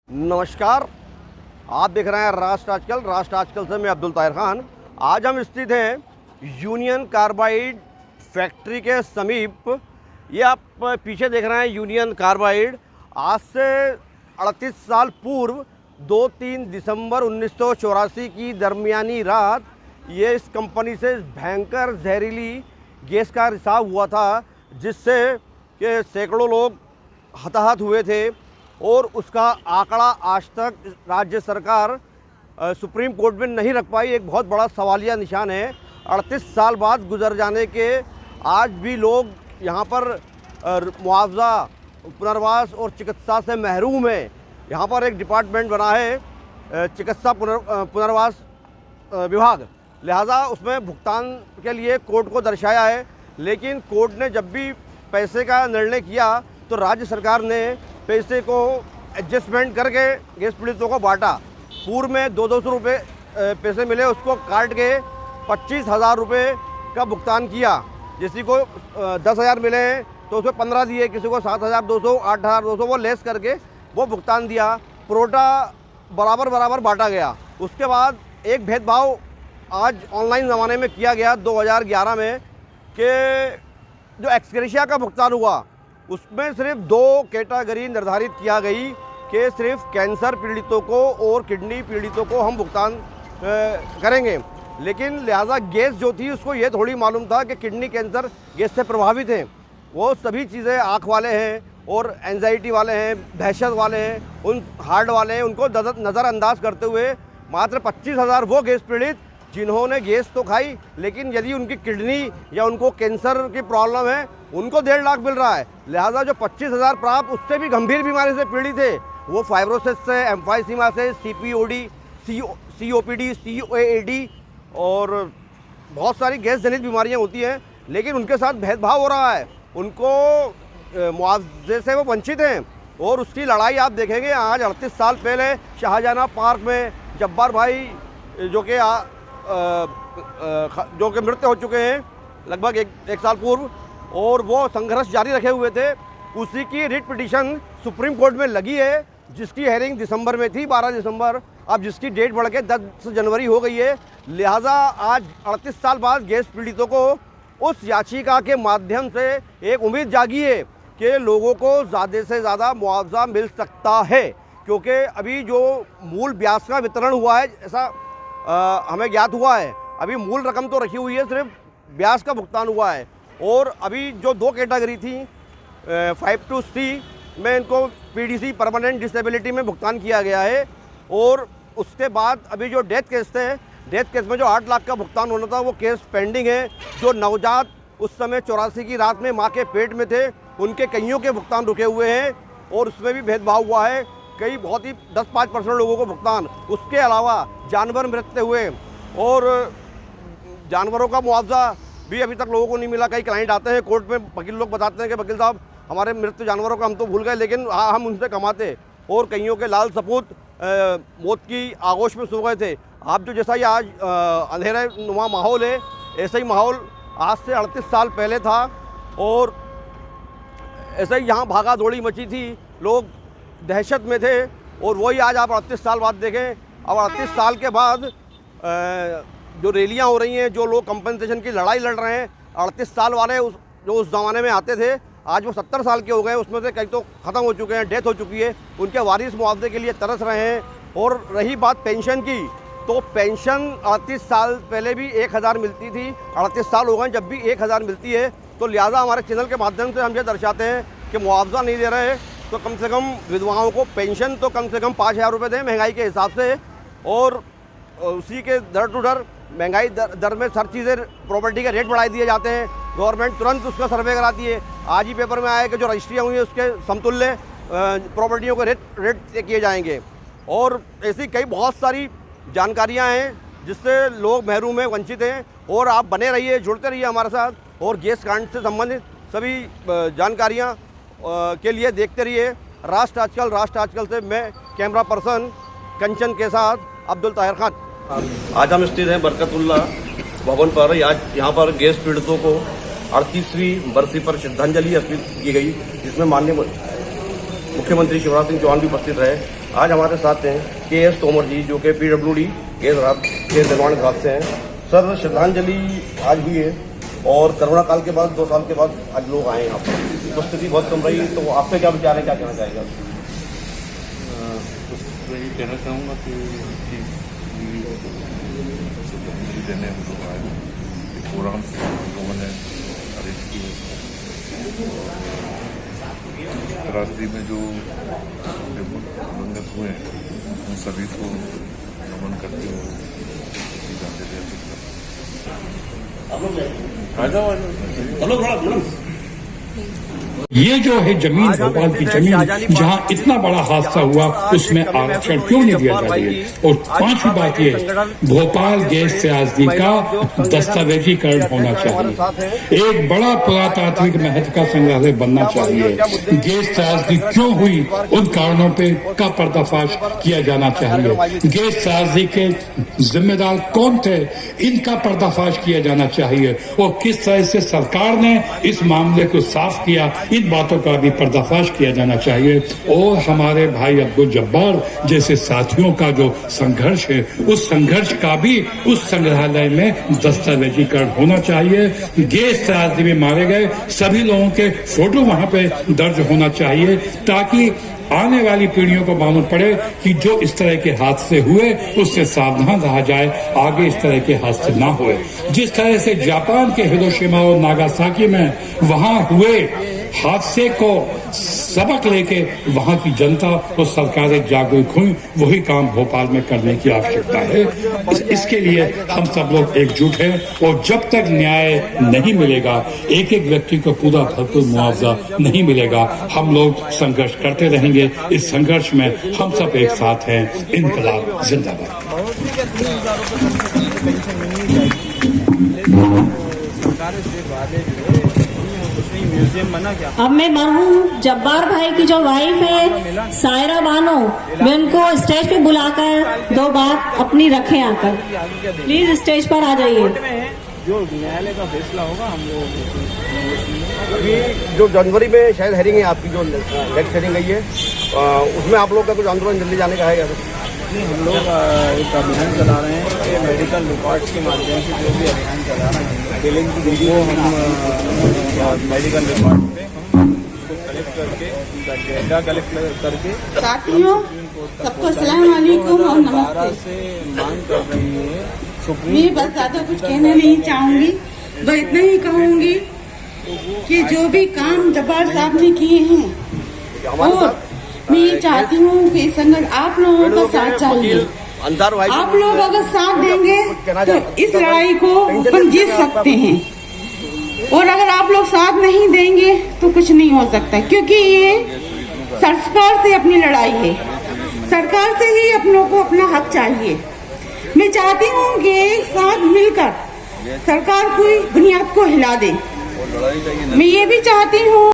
नमस्कार, आप देख रहे हैं राष्ट्र आजकल। राष्ट्र आजकल से मैं अब्दुल ताहिर खान। आज हम स्थित हैं यूनियन कार्बाइड फैक्ट्री के समीप। ये आप पीछे देख रहे हैं यूनियन कार्बाइड। आज से 38 साल पूर्व 2-3 दिसंबर 1984 की दरमियानी रात ये इस कंपनी से भयंकर जहरीली गैस का रिसाव हुआ था, जिससे कि सैकड़ों लोग हताहत हुए थे। और उसका आंकड़ा आज तक राज्य सरकार सुप्रीम कोर्ट में नहीं रख पाई। एक बहुत बड़ा सवालिया निशान है। 38 साल बाद गुजर जाने के आज भी लोग यहाँ पर मुआवजा, पुनर्वास और चिकित्सा से महरूम हैं। यहाँ पर एक डिपार्टमेंट बना है चिकित्सा पुनर्वास विभाग, लिहाजा उसमें भुगतान के लिए कोर्ट को दर्शाया है। लेकिन कोर्ट ने जब भी पैसे का निर्णय किया तो राज्य सरकार ने पैसे को एडजस्टमेंट करके गैस पीड़ितों को बांटा। पूर्व में 200 रुपये पैसे मिले, उसको काट के 25,000 रुपये का भुगतान किया। किसी को 10,000 मिले तो उसमें 15 दिए, किसी को 7,200, 8,200 वो लेस करके वो भुगतान दिया। प्रोटा बराबर बांटा गया। उसके बाद एक भेदभाव आज ऑनलाइन ज़माने में किया गया 2011 में कि जो एक्सग्रेशिया का भुगतान हुआ उसमें सिर्फ 2 कैटेगरी निर्धारित किया गई कि सिर्फ कैंसर पीड़ितों को और किडनी पीड़ितों को हम भुगतान करेंगे। लेकिन लिहाजा गैस जो थी उसको ये थोड़ी मालूम था कि किडनी कैंसर गैस से प्रभावित हैं। वो सभी चीज़ें आँख वाले हैं और एंजाइटी वाले हैं, दहशत वाले हैं, उन हार्ट वाले हैं, उनको नज़रअंदाज करते हुए मात्र 25,000 वो गैस पीड़ित जिन्होंने गैस तो खाई, लेकिन यदि उनकी किडनी या उनको कैंसर की प्रॉब्लम है उनको 1.5 लाख मिल रहा है। लिहाजा जो 25,000 प्राप्त उससे भी गंभीर बीमारी से पीड़ित थे, वो फाइब्रोसिस से, एम्फाइसीमा से, CPOD, COPD, COAD और बहुत सारी गैस जनित बीमारियां होती हैं। लेकिन उनके साथ भेदभाव हो रहा है, उनको मुआवजे से वो वंचित हैं। और उसकी लड़ाई आप देखेंगे आज 38 साल पहले शाहजहां पार्क में जब्बार भाई जो कि मृत्यु हो चुके हैं लगभग एक साल पूर्व, और वो संघर्ष जारी रखे हुए थे। उसी की रिट पिटीशन सुप्रीम कोर्ट में लगी है, जिसकी हेयरिंग दिसंबर में थी, 12 दिसंबर। अब जिसकी डेट बढ़ के 10 जनवरी हो गई है। लिहाजा आज 38 साल बाद गैस पीड़ितों को उस याचिका के माध्यम से एक उम्मीद जागी है कि लोगों को ज़्यादा से ज़्यादा मुआवजा मिल सकता है। क्योंकि अभी जो मूल ब्याज का वितरण हुआ है, ऐसा हमें ज्ञात हुआ है, अभी मूल रकम तो रखी हुई है, सिर्फ ब्याज का भुगतान हुआ है। और अभी जो 2 कैटेगरी थी 5 to C में इनको PDC परमानेंट डिसेबिलिटी में भुगतान किया गया है। और उसके बाद अभी जो डेथ केस थे, डेथ केस में जो 8 लाख का भुगतान होना था वो केस पेंडिंग है। जो नवजात उस समय 84 की रात में माँ के पेट में थे, उनके कईयों के भुगतान रुके हुए हैं और उसमें भी भेदभाव हुआ है। कई बहुत ही 10-5% लोगों को भुगतान। उसके अलावा जानवर मृत्यु हुए और जानवरों का मुआवजा भी अभी तक लोगों को नहीं मिला। कई क्लाइंट आते हैं कोर्ट में, वकील लोग बताते हैं कि वकील साहब हमारे मृत्यु जानवरों का हम तो भूल गए, लेकिन हम उनसे कमाते। और कईयों के लाल सपूत मौत की आगोश में सो गए थे। आप जो जैसा ही आज अंधेरे नुमा माहौल है, ऐसा ही माहौल आज से 38 साल पहले था। और ऐसे ही यहाँ भागा दौड़ी मची थी, लोग दहशत में थे। और वही आज आप 38 साल बाद देखें, अब 38 साल के बाद जो रैलियाँ हो रही हैं, जो लोग कंपनसेशन की लड़ाई लड़ रहे हैं, 38 साल वाले जो उस ज़माने में आते थे, आज वो 70 साल के हो गए। उसमें से कई तो ख़त्म हो चुके हैं, डेथ हो चुकी है। उनके वारिस मुआवजे के लिए तरस रहे हैं। और रही बात पेंशन की, तो पेंशन 38 साल पहले भी 1,000 मिलती थी। 38 साल हो गए जब भी 1,000 मिलती है। तो लिहाजा हमारे चैनल के माध्यम से हम ये दर्शाते हैं कि मुआवजा नहीं दे रहे तो कम से कम विधवाओं को पेंशन तो कम से कम 5,000 रुपये दें महंगाई के हिसाब से। और उसी के दर टू दर महंगाई दर में हर चीज़ें, प्रॉपर्टी के रेट बढ़ाई दिए जाते हैं। गवर्नमेंट तुरंत उसका सर्वे कराती है। आज ही पेपर में आया कि जो रजिस्ट्रियाँ हुई हैं उसके समतुल्य प्रॉपर्टियों के रेट किए जाएंगे। और ऐसी कई बहुत सारी जानकारियाँ हैं जिससे लोग महरूम हैं, वंचित हैं। और आप बने रहिए, जुड़ते रहिए हमारे साथ। और गैस कांड से संबंधित सभी जानकारियाँ के लिए देखते रहिए राष्ट्र आजकल से मैं कैमरा पर्सन कंचन के साथ अब्दुल ताहिर खान। आज हम स्थित हैं बरकतुल्ला भवन पर। आज यहाँ पर गैस पीड़ितों को 38वीं बरसी पर श्रद्धांजलि अर्पित की गई, जिसमें माननीय मुख्यमंत्री शिवराज सिंह चौहान भी उपस्थित रहे। आज हमारे साथ हैं KS तोमर जी, जो कि PWD गैस निर्माण विभाग से हैं। सर, श्रद्धांजलि आज हुई है और कोरोना काल के बाद 2 साल के बाद आज लोग आए यहाँ पर, तो स्थिति बहुत कम रही, तो आपके क्या विचार है, क्या कहना चाहेगा? यही कहना चाहूँगा कि श्रद्धांजलि देने हम लोग आए, प्रोग्राम लोगों ने अरेंज किए। त्रासदी में जो दिवंगत हुए हैं उन सभी को नमन करते हुए ये जो है जमीन, भोपाल की जमीन, जहाँ इतना बड़ा हादसा हुआ, उसमें आरक्षण क्यों नहीं दिया जा रही है? और 5वीं बात ये, भोपाल गैस त्रासदी का दस्तावेजीकरण होना चाहिए। एक बड़ा पुरातात्विक महत्व का संग्रहालय बनना चाहिए। गैस त्रासदी क्यों हुई, उन कारणों पे का पर्दाफाश किया जाना चाहिए। गैस त्रासदी के जिम्मेदार कौन थे, इनका पर्दाफाश किया जाना चाहिए। और किस तरह से सरकार ने इस मामले को साफ किया, इन बातों का भी पर्दाफाश किया जाना चाहिए। और हमारे भाई अब्दुल जब्बार जैसे साथियों का जो संघर्ष है, उस संघर्ष का भी उस संग्रहालय में दस्तावेजीकरण होना चाहिए। गैस त्रासदी में मारे गए सभी लोगों के फोटो वहां पे दर्ज होना चाहिए, ताकि आने वाली पीढ़ियों को मालूम पड़े कि जो इस तरह के हादसे हुए उससे सावधान रहा जाए, आगे इस तरह के हादसे ना हुए। जिस तरह से जापान के हिरोशिमा और नागासाकी में वहां हुए हादसे को सबक लेके वहां की जनता और सरकारें जागरूक हुई, वही काम भोपाल में करने की आवश्यकता है। इसके लिए हम सब लोग एकजुट हैं और जब तक न्याय नहीं मिलेगा, एक एक व्यक्ति को पूरा भरपूर मुआवजा नहीं मिलेगा, हम लोग संघर्ष करते रहेंगे। इस संघर्ष में हम सब एक साथ हैं। इनकलाब जिंदाबाद। अब मैं मरहूम जब्बार भाई की जो वाइफ है सायरा बानो, मैं उनको स्टेज पे बुलाकर 2 बात अपनी रखें आकर। प्लीज स्टेज पर आ जाइए। जो न्यायालय का फैसला होगा हम लोग अभी जो जनवरी में शायद हेरिंग है आपकी, जो नेक्स्ट हेरिंग गई है, उसमें आप लोग का कुछ आंदोलन जल्दी जाने का है? नहीं, हम लोग एक अभियान चला रहे हैं कि मेडिकल रिकॉर्ड्स के माध्यम से जो भी अभियान चला रहे हैं वो हम मेडिकल रिकॉर्ड पे हम उसको कलेक्ट करके उनका डेटा कलेक्ट करके साथियों, सबको अस्सलाम वालेकुम और नमस्ते। से मांग कर रही है मैं बस ज्यादा कुछ कहना नहीं चाहूंगी, बस इतना ही कहूंगी कि जो भी काम जब्बार साहब ने किए हैं, और मैं ये चाहती हूँ कि संगठन आप लोगों का साथ चाहिए। आप लोग अगर साथ देंगे तो इस लड़ाई को हम जीत सकते हैं, और अगर आप लोग साथ नहीं देंगे तो कुछ नहीं हो सकता, क्योंकि ये सरकार से अपनी लड़ाई है। सरकार से ही अपनों को अपना हक चाहिए। मैं चाहती हूँ कि एक साथ मिलकर सरकार की बुनियाद को हिला दे। मैं ये भी चाहती हूँ